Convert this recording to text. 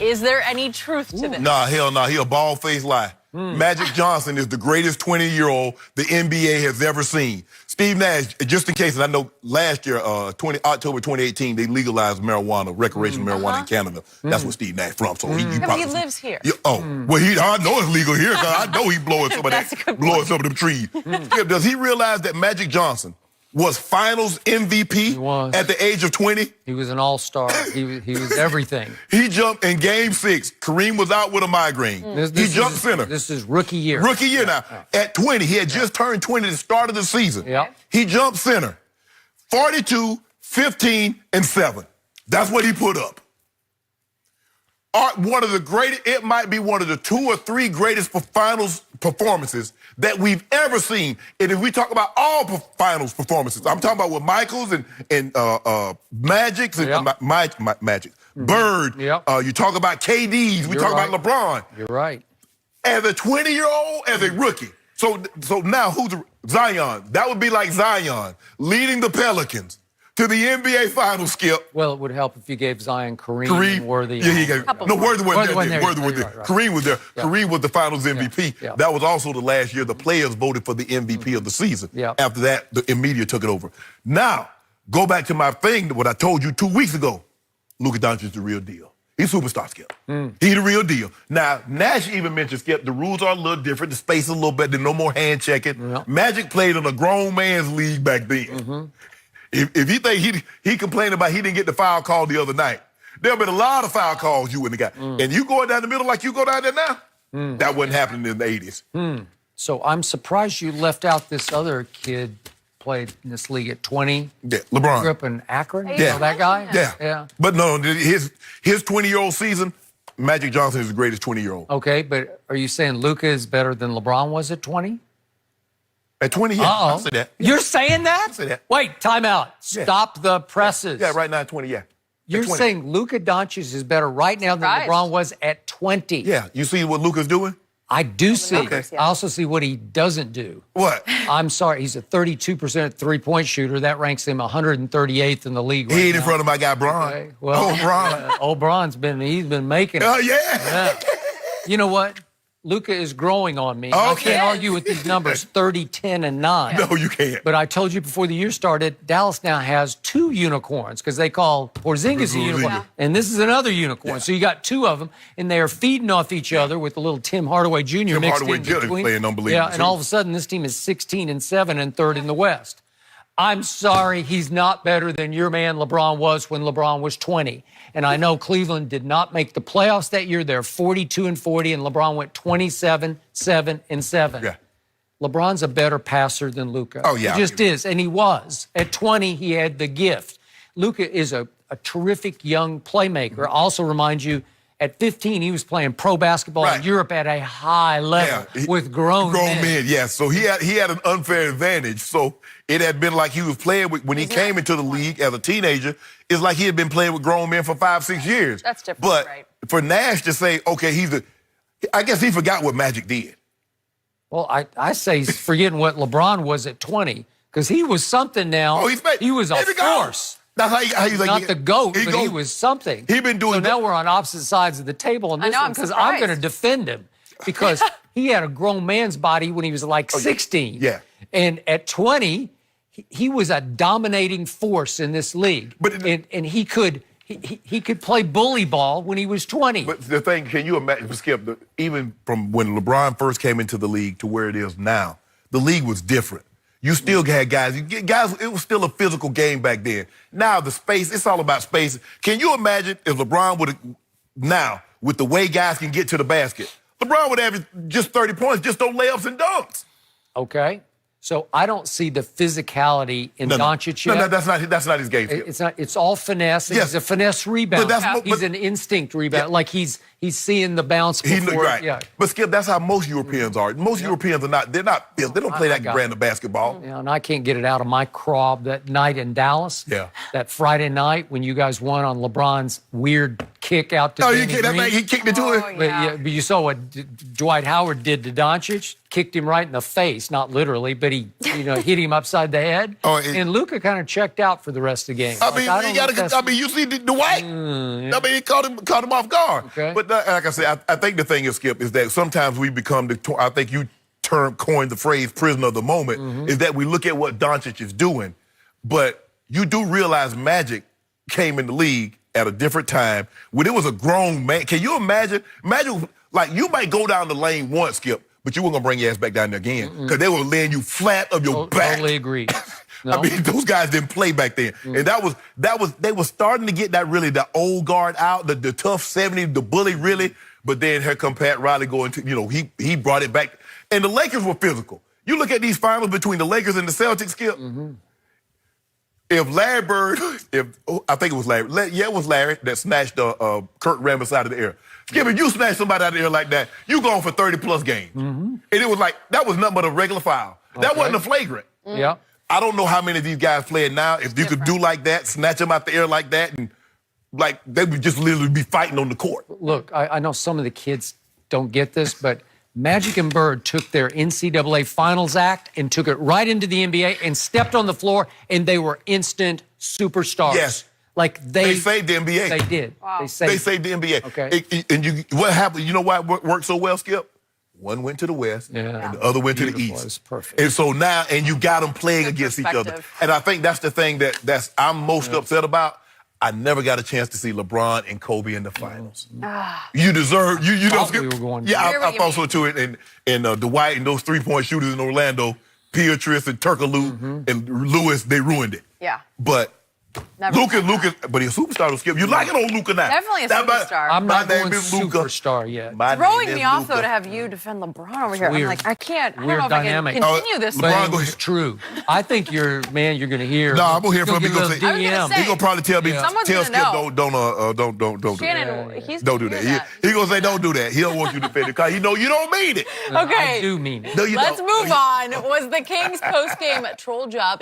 Is there any truth to this? Nah, hell nah. He a bald-faced lie. Magic Johnson is the greatest 20-year-old the NBA has ever seen. Steve Nash, just in case, and I know last year, October 2018, they legalized marijuana, recreational marijuana in Canada. That's where Steve Nash from. So he lives here. Yeah, well, I know it's legal here because I know he blowing some of that, blowing some of them trees. Skip, does he realize that Magic Johnson was Finals MVP at the age of 20? He was an all-star. He was everything. He jumped in Game 6. Kareem was out with a migraine. He jumped center. This is rookie year. Rookie year now. At 20, he had just turned 20 at the start of the season. He jumped center. 42, 15, and 7. That's what he put up. One of the greatest, it might be one of the 2 or 3 greatest finals performances that we've ever seen. And if we talk about all finals performances, I'm talking about with Michaels and Magic, Magic, Bird. You talk about KDs. We talk about LeBron. You're right. As a 20-year-old, as a rookie. So now who's Zion? That would be like Zion leading the Pelicans to the NBA Finals, Skip. Well, it would help if you gave Zion Kareem and Worthy. Yeah, he gave. No, Worthy wasn't there. Worthy was there. Right. Kareem was there. Kareem was the Finals MVP. That was also the last year the players voted for the MVP of the season. After that, the media took it over. Now, go back to my thing, what I told you 2 weeks ago. Luka Doncic is the real deal. He's superstar, Skip. He's the real deal. Now, Nash even mentioned, Skip, the rules are a little different. The space is a little better. There's no more hand checking. Magic played in a grown man's league back then. If you think he complained about he didn't get the foul call the other night, there have been a lot of foul calls you wouldn't have got. And you going down the middle like you go down there now, that wasn't happening in the 80s. So I'm surprised you left out this other kid played in this league at 20. Yeah, LeBron. Grew up in Akron. Yeah. You know that guy? Yeah. But no, his 20-year-old season, Magic Johnson is the greatest 20-year-old. Okay, but are you saying Luka is better than LeBron was at 20? At 20, yeah. I'll say that. You're saying that? I'll say that. Wait, time out. Stop the presses. Yeah, right now at 20, yeah. You're saying Luka Doncic is better right now than LeBron was at 20. Yeah, you see what Luka's doing? I do see. I also see what he doesn't do. What? I'm sorry, he's a 32% three-point shooter. That ranks him 138th in the league right He ain't now. in front of my guy, Bron. Okay. Well, Bron. Bron's he's been making it. Oh, yeah. You know what? Luka is growing on me. I can't argue with these numbers, 30, 10, and 9. No, you can't. But I told you before the year started, Dallas now has 2 unicorns because they call Porzingis a unicorn. And this is another unicorn. So you got 2 of them, and they are feeding off each other with a little Tim Hardaway Jr. mixed in between. Playing unbelievable. Yeah, and all of a sudden, this team is 16-7 and 3rd in the West. I'm sorry, he's not better than your man LeBron was when LeBron was 20. And I know Cleveland did not make the playoffs that year. They're 42-40, and LeBron went 27-7-7. Yeah. LeBron's a better passer than Luka. Oh, yeah. He just is, and he was. At 20, he had the gift. Luka is a terrific young playmaker. I'll also remind you, at 15, he was playing pro basketball in Europe at a high level with grown men. Yes. So he had an unfair advantage. So it had been like he was playing with, when he came into the league as a teenager, it's like he had been playing with grown men for 5-6 years. That's different, but for Nash to say, okay, I guess he forgot what Magic did. Well, I say he's forgetting what LeBron was at 20 because he was something now. He was a force. That's how he's like, not the GOAT, but he was something. He's been doing. So now we're on opposite sides of the table on this one because I'm going to defend him because he had a grown man's body when he was like 16. Yeah. And at 20, he was a dominating force in this league. And he could play bully ball when he was 20. But the thing, can you imagine, Skip, even from when LeBron first came into the league to where it is now, the league was different. You still had guys, it was still a physical game back then. Now the space, it's all about space. Can you imagine if LeBron would have, now, with the way guys can get to the basket, LeBron would have just 30 points, just on layups and dunks. Okay. So I don't see the physicality in Doncic yet. No, that's not his game. It's not. It's all finesse. Yes. He's a finesse rebounder. He's an instinct rebounder. Like he's seeing the bounce before. But Skip, that's how most Europeans are. Most Europeans are not. They don't play that brand of basketball. Yeah, and I can't get it out of my craw that night in Dallas. Yeah. That Friday night when you guys won on LeBron's weird kick out to Oh, Danny Green. he kicked it to him? But you saw what Dwight Howard did to Doncic. Kicked him right in the face, not literally, but he hit him upside the head. And Luka kind of checked out for the rest of the game. You see Dwight? He caught him off guard. Okay. But like I said, I think the thing is, Skip, is that sometimes we become I think you coined the phrase prisoner of the moment, is that we look at what Doncic is doing, but you do realize Magic came in the league at a different time when it was a grown man. Can you imagine? Imagine, like, you might go down the lane once, Skip, but you weren't going to bring your ass back down there again because they were laying you flat of your back. Totally agree. No. I mean, those guys didn't play back then. And they were starting to get the old guard out, the tough 70, the bully really. But then here come Pat Riley going to, he brought it back. And the Lakers were physical. You look at these finals between the Lakers and the Celtics, Skip. If Larry Bird, I think it was Larry. Yeah, it was Larry that snatched Kurt Rambis out of the air. Skip, if you snatch somebody out of the air like that, you going for 30-plus games. And it was like, that was nothing but a regular foul. That wasn't a flagrant. Yeah. I don't know how many of these guys playing now. If you could do like that, snatch them out the air like that, and like they would just literally be fighting on the court. Look, I know some of the kids don't get this, but Magic and Bird took their NCAA Finals act and took it right into the NBA and stepped on the floor, and they were instant superstars. Yes. Like they saved the NBA. They did. Wow. They saved the NBA. Okay. And what happened? You know why it worked so well, Skip? One went to the West, and the other went to the East. It was perfect. And so now, and you got them playing against each other. And I think that's the thing that I'm most upset about. I never got a chance to see LeBron and Kobe in the finals. You deserve, you know, Skip. We were going I thought so too. And Dwight and those three-point shooters in Orlando, Beatrice and Turkaloo and Lewis, they ruined it. Yeah. But Luka, but he's a superstar, Skip. You like it on Luka now. Definitely a superstar. I'm not going Luka. superstar yet. Throwing me off, though, to have you defend LeBron over here. I'm like, I can't. I don't know if dynamic. I can continue this. But it's true. I think you're going to hear. No, I'm going to hear from him because he's going to probably tell me, tell Skip, don't do Shannon, that. he's Don't do that. He's going to say, don't do that. He don't want you to defend it because he know you don't mean it. Okay. I do mean it. No, you Let's don't. move on. Was the Kings post-game troll job